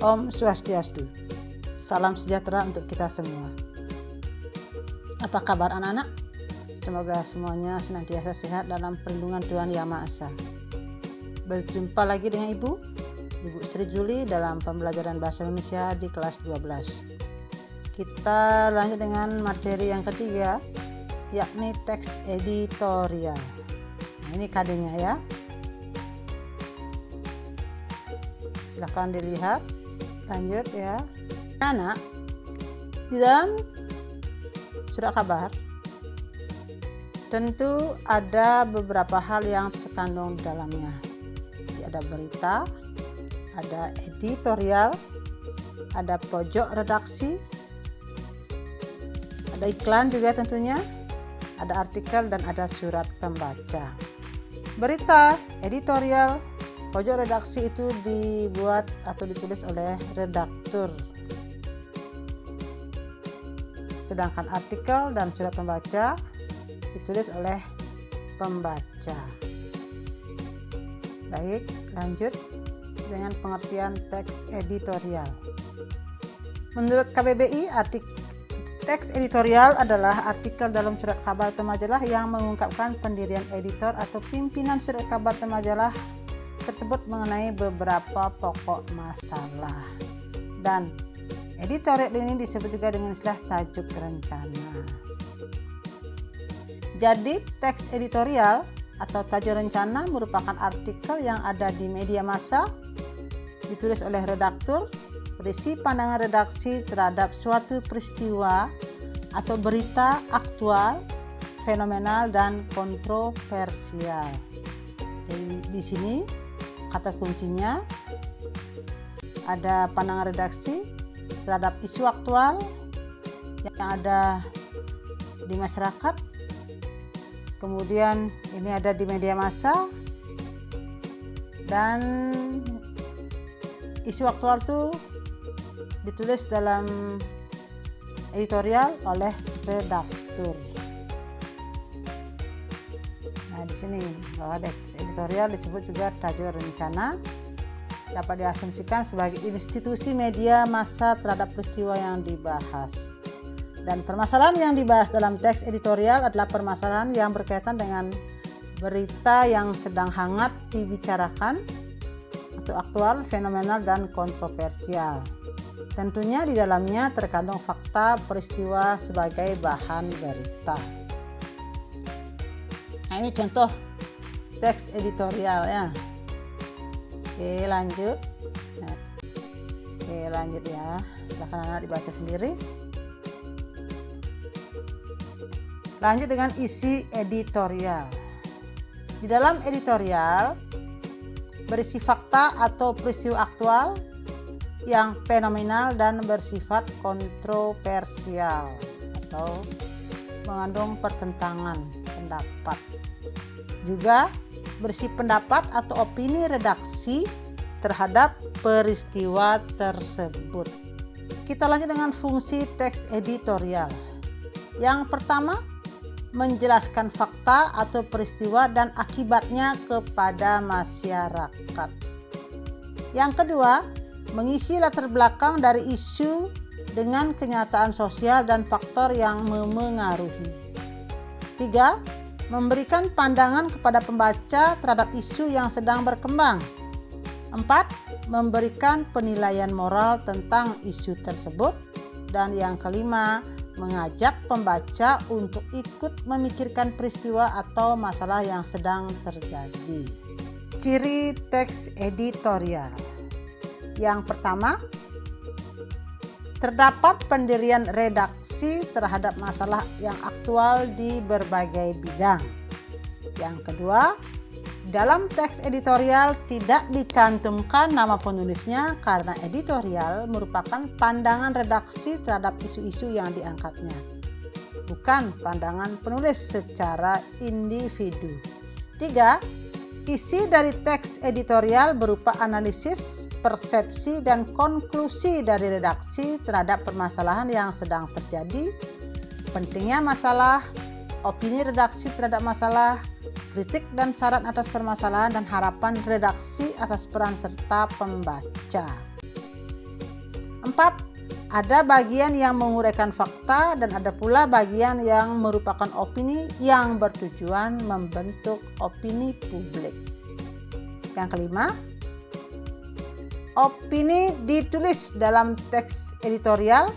Om Swastiastu. Salam sejahtera untuk kita semua. Apa kabar anak-anak? Semoga semuanya senantiasa sehat dalam perlindungan Tuhan Yang Maha Esa. Berjumpa lagi dengan Ibu Sri Juli dalam pembelajaran bahasa Indonesia di kelas 12. Kita lanjut dengan materi yang ketiga, yakni teks editorial. Nah, ini KD-nya ya. Silahkan dilihat. Lanjut ya. Anak, di dalam surat kabar tentu ada beberapa hal yang terkandung di dalamnya. Jadi ada berita, ada editorial, ada pojok redaksi, ada iklan juga tentunya, ada artikel dan ada surat pembaca. Berita, editorial, pojok redaksi itu dibuat atau ditulis oleh redaktur. Sedangkan artikel dan surat pembaca ditulis oleh pembaca. Baik, lanjut dengan pengertian teks editorial. Menurut KBBI, teks editorial adalah artikel dalam surat kabar atau majalah yang mengungkapkan pendirian editor atau pimpinan surat kabar atau majalah tersebut mengenai beberapa pokok masalah. Dan editorial ini disebut juga dengan istilah tajuk rencana. Jadi teks editorial atau tajuk rencana merupakan artikel yang ada di media massa, ditulis oleh redaktur, berisi pandangan redaksi terhadap suatu peristiwa atau berita aktual, fenomenal dan kontroversial. Jadi di sini kata kuncinya ada pandangan redaksi terhadap isu aktual yang ada di masyarakat. Kemudian ini ada di media massa, dan isu aktual itu ditulis dalam editorial oleh redaktur. Nah, di sini bahwa editorial disebut juga tajuk rencana, dapat diasumsikan sebagai institusi media massa terhadap peristiwa yang dibahas. Dan permasalahan yang dibahas dalam teks editorial adalah permasalahan yang berkaitan dengan berita yang sedang hangat dibicarakan atau aktual, fenomenal dan kontroversial. Tentunya di dalamnya terkandung fakta peristiwa sebagai bahan berita. Nah, ini contoh teks editorial ya. Oke, lanjut. Oke, lanjut ya. Silakan anak dibaca sendiri. Lanjut dengan isi editorial. Di dalam editorial berisi fakta atau peristiwa aktual yang fenomenal dan bersifat kontroversial atau mengandung pertentangan pendapat. Juga berisi pendapat atau opini redaksi terhadap peristiwa tersebut. Kita lanjut dengan fungsi teks editorial. Yang pertama, menjelaskan fakta atau peristiwa dan akibatnya kepada masyarakat. Yang kedua, mengisi latar belakang dari isu dengan kenyataan sosial dan faktor yang memengaruhi. 3. Memberikan pandangan kepada pembaca terhadap isu yang sedang berkembang. 4. Memberikan penilaian moral tentang isu tersebut. Dan yang kelima, mengajak pembaca untuk ikut memikirkan peristiwa atau masalah yang sedang terjadi. Ciri teks editorial. Yang pertama, terdapat pendirian redaksi terhadap masalah yang aktual di berbagai bidang. Yang kedua, dalam teks editorial tidak dicantumkan nama penulisnya karena editorial merupakan pandangan redaksi terhadap isu-isu yang diangkatnya, bukan pandangan penulis secara individu. 3. Isi dari teks editorial berupa analisis, persepsi, dan konklusi dari redaksi terhadap permasalahan yang sedang terjadi, pentingnya masalah, opini redaksi terhadap masalah, kritik dan saran atas permasalahan, dan harapan redaksi atas peran serta pembaca. 4. Ada bagian yang menguraikan fakta dan ada pula bagian yang merupakan opini yang bertujuan membentuk opini publik. Yang kelima, opini ditulis dalam teks editorial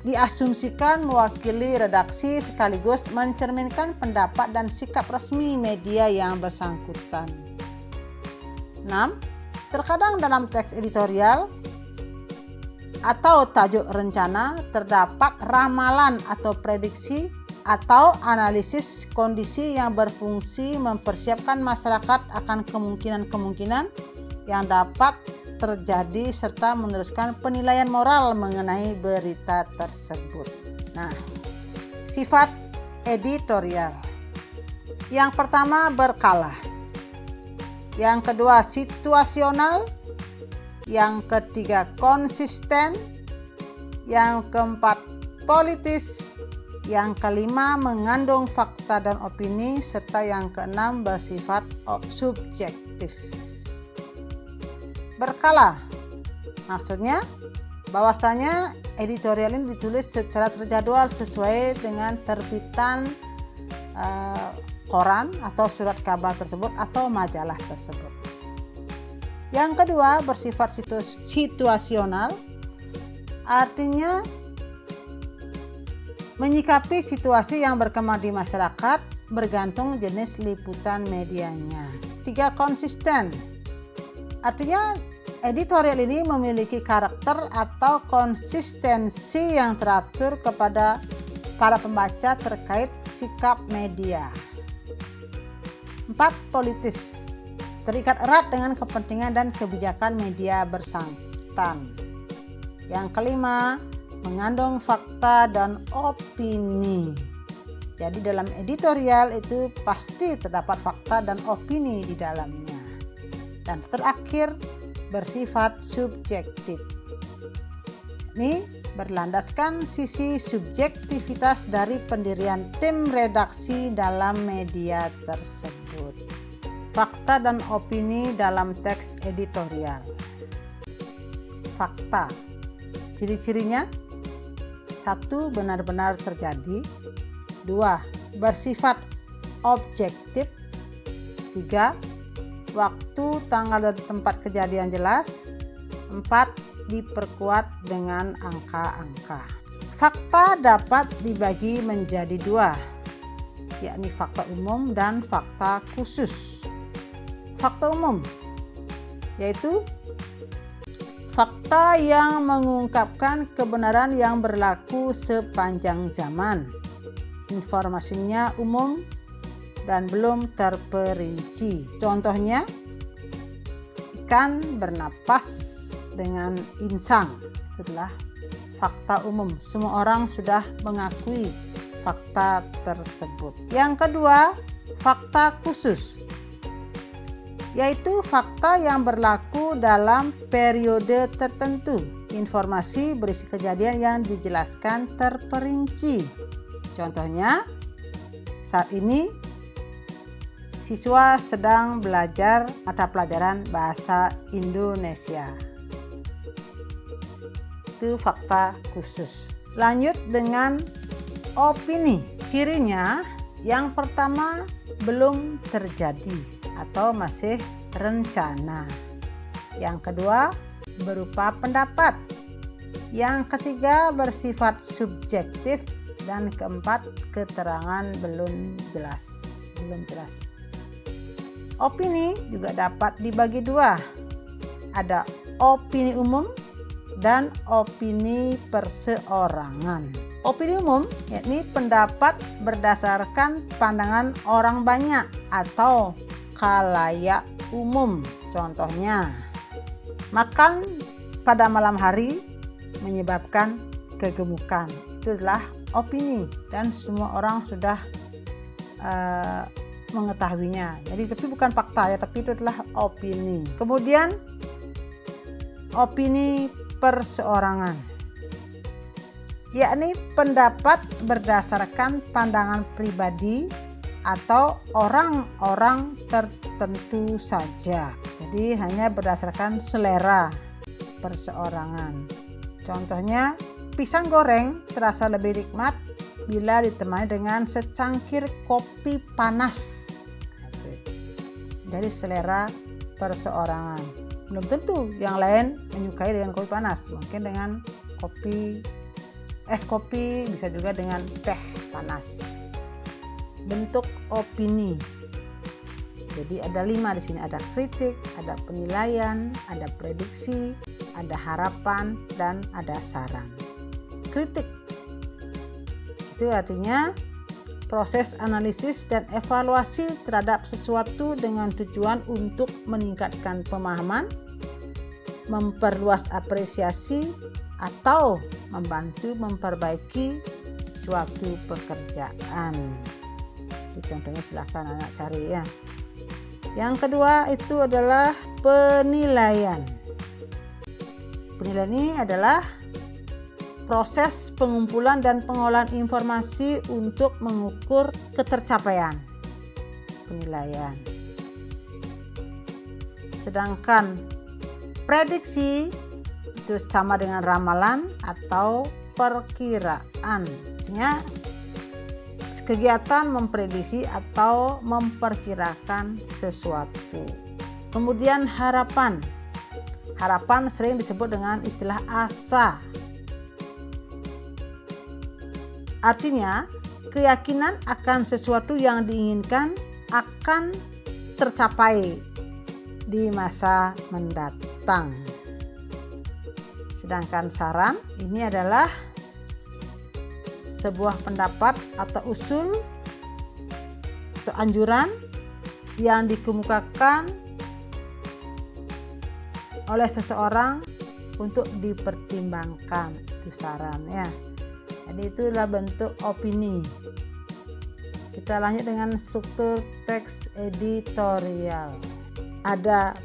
diasumsikan mewakili redaksi sekaligus mencerminkan pendapat dan sikap resmi media yang bersangkutan. 6. Terkadang dalam teks editorial atau tajuk rencana terdapat ramalan atau prediksi atau analisis kondisi yang berfungsi mempersiapkan masyarakat akan kemungkinan-kemungkinan yang dapat terjadi serta meneruskan penilaian moral mengenai berita tersebut. Nah, sifat editorial. Yang pertama, berkala. Yang kedua, situasional. Yang ketiga, konsisten. Yang keempat, politis. Yang kelima, mengandung fakta dan opini. Serta yang keenam, bersifat subjektif. Berkala, maksudnya bahwasanya editorial ini ditulis secara terjadwal sesuai dengan terbitan koran atau surat kabar tersebut atau majalah tersebut. Yang kedua, bersifat situasional, artinya menyikapi situasi yang berkembang di masyarakat bergantung jenis liputan medianya. 3. Konsisten, artinya editorial ini memiliki karakter atau konsistensi yang teratur kepada para pembaca terkait sikap media. 4. Politis, terikat erat dengan kepentingan dan kebijakan media bersangkutan. Yang kelima, mengandung fakta dan opini. Jadi dalam editorial itu pasti terdapat fakta dan opini di dalamnya. Dan terakhir, bersifat subjektif. Ini berlandaskan sisi subjektivitas dari pendirian tim redaksi dalam media tersebut. Fakta dan opini dalam teks editorial. Fakta, ciri-cirinya: 1. Benar-benar terjadi. 2. Bersifat objektif. 3. Waktu, tanggal, dan tempat kejadian jelas. 4. Diperkuat dengan angka-angka. Fakta dapat dibagi menjadi 2, yakni fakta umum dan fakta khusus. Fakta umum yaitu fakta yang mengungkapkan kebenaran yang berlaku sepanjang zaman. Informasinya umum dan belum terperinci. Contohnya, ikan bernapas dengan insang. Itulah fakta umum. Semua orang sudah mengakui fakta tersebut. Yang kedua, fakta khusus, yaitu fakta yang berlaku dalam periode tertentu. Informasi berisi kejadian yang dijelaskan terperinci. Contohnya, saat ini siswa sedang belajar mata pelajaran bahasa Indonesia. Itu fakta khusus. Lanjut dengan opini. Cirinya, yang pertama, belum terjadi atau masih rencana. Yang kedua, berupa pendapat. Yang ketiga, bersifat subjektif. Dan keempat, keterangan belum jelas. Opini juga dapat dibagi 2. Ada opini umum dan opini perseorangan. Opini umum yakni pendapat berdasarkan pandangan orang banyak atau khalayak umum. Contohnya, makan pada malam hari menyebabkan kegemukan. Itu adalah opini dan semua orang sudah mengetahuinya. Jadi tapi bukan fakta ya, tapi itu adalah opini. Kemudian opini perseorangan, yakni pendapat berdasarkan pandangan pribadi atau orang-orang tertentu saja. Jadi hanya berdasarkan selera perseorangan. Contohnya, pisang goreng terasa lebih nikmat bila ditemani dengan secangkir kopi panas. Dari selera perseorangan. Belum tentu yang lain menyukai dengan kopi panas, mungkin dengan es kopi, bisa juga dengan teh panas. Bentuk opini. Jadi ada 5 di sini, ada kritik, ada penilaian, ada prediksi, ada harapan, dan ada saran. Kritik itu artinya proses analisis dan evaluasi terhadap sesuatu dengan tujuan untuk meningkatkan pemahaman, memperluas apresiasi, atau membantu memperbaiki suatu pekerjaan. Contohnya silahkan anak cari ya. Yang kedua itu adalah penilaian. Penilaian ini adalah proses pengumpulan dan pengolahan informasi untuk mengukur ketercapaian. Penilaian. Sedangkan prediksi itu sama dengan ramalan atau perkiraan. Artinya kegiatan memprediksi atau memperkirakan sesuatu. Kemudian harapan. Harapan sering disebut dengan istilah asa. Artinya, keyakinan akan sesuatu yang diinginkan akan tercapai di masa mendatang. Sedangkan saran ini adalah sebuah pendapat atau usul atau anjuran yang dikemukakan oleh seseorang untuk dipertimbangkan. Itu saran ya. Jadi itulah bentuk opini. Kita lanjut dengan struktur teks editorial. Ada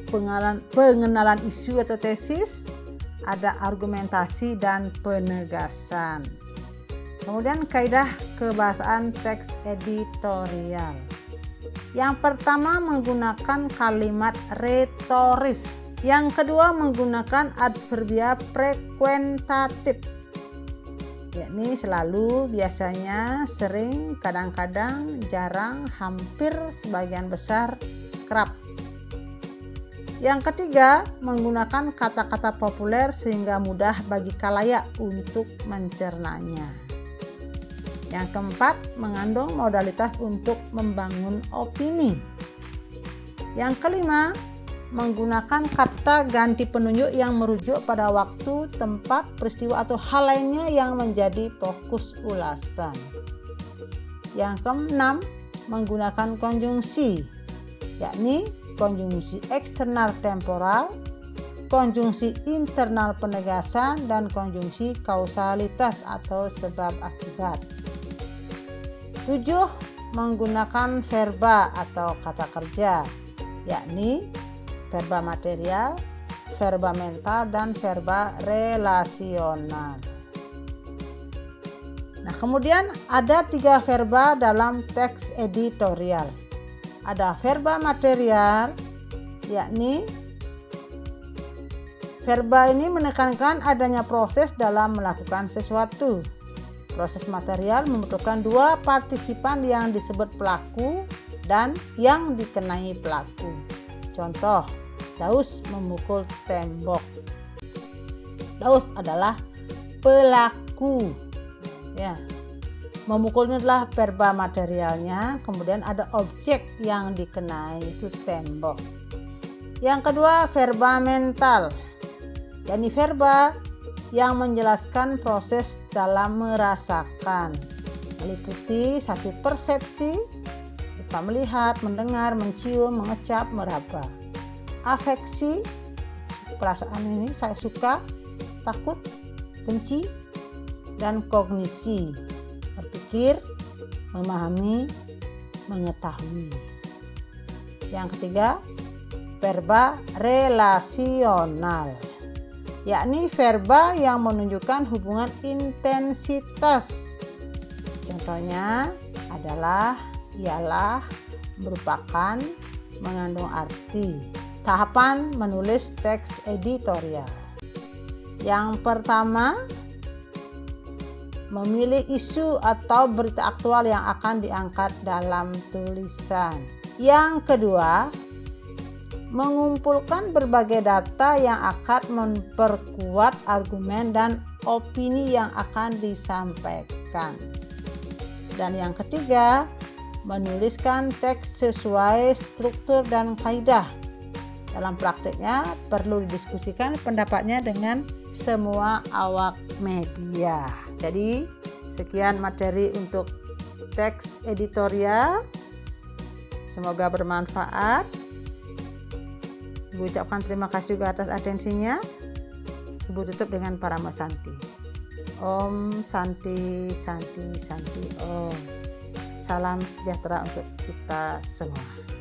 pengenalan isu atau tesis, ada argumentasi dan penegasan. Kemudian kaidah kebahasaan teks editorial. Yang pertama menggunakan kalimat retoris. Yang kedua menggunakan adverbia frekuentatif. Yakni selalu, biasanya, sering, kadang-kadang, jarang, hampir, sebagian besar, kerap. Yang ketiga menggunakan kata-kata populer sehingga mudah bagi khalayak untuk mencernanya. Yang keempat, mengandung modalitas untuk membangun opini. Yang kelima, menggunakan kata ganti penunjuk yang merujuk pada waktu, tempat, peristiwa atau hal lainnya yang menjadi fokus ulasan. Yang keenam, menggunakan konjungsi, yakni konjungsi eksternal temporal, konjungsi internal penegasan, dan konjungsi kausalitas atau sebab akibat. 7. Menggunakan verba atau kata kerja, yakni verba material, verba mental, dan verba relasional. Nah, kemudian ada 3 verba dalam teks editorial. Ada verba material, yakni verba ini menekankan adanya proses dalam melakukan sesuatu. Proses material membutuhkan 2 partisipan yang disebut pelaku dan yang dikenai pelaku. Contoh, Daus memukul tembok. Daus adalah pelaku. Ya. Memukulnya adalah verba materialnya, kemudian ada objek yang dikenai, itu tembok. Yang kedua, verba mental. yakni verba yang menjelaskan proses dalam merasakan, meliputi satu persepsi berupa melihat, mendengar, mencium, mengecap, meraba. Afeksi, perasaan ini saya suka, takut, benci, dan kognisi, berpikir, memahami, mengetahui. Yang ketiga, verba relasional, yakni verba yang menunjukkan hubungan intensitas. Contohnya adalah, ialah, merupakan, mengandung arti. Tahapan menulis teks editorial. Yang pertama, memilih isu atau berita aktual yang akan diangkat dalam tulisan. Yang kedua, mengumpulkan berbagai data yang akan memperkuat argumen dan opini yang akan disampaikan. Dan yang ketiga, menuliskan teks sesuai struktur dan kaidah. Dalam praktiknya perlu didiskusikan pendapatnya dengan semua awak media. Jadi sekian materi untuk teks editorial. Semoga bermanfaat. Ibu ucapkan terima kasih juga atas atensinya. Ibu tutup dengan Parama Santi. Om Santi Santi Santi Om. Salam sejahtera untuk kita semua.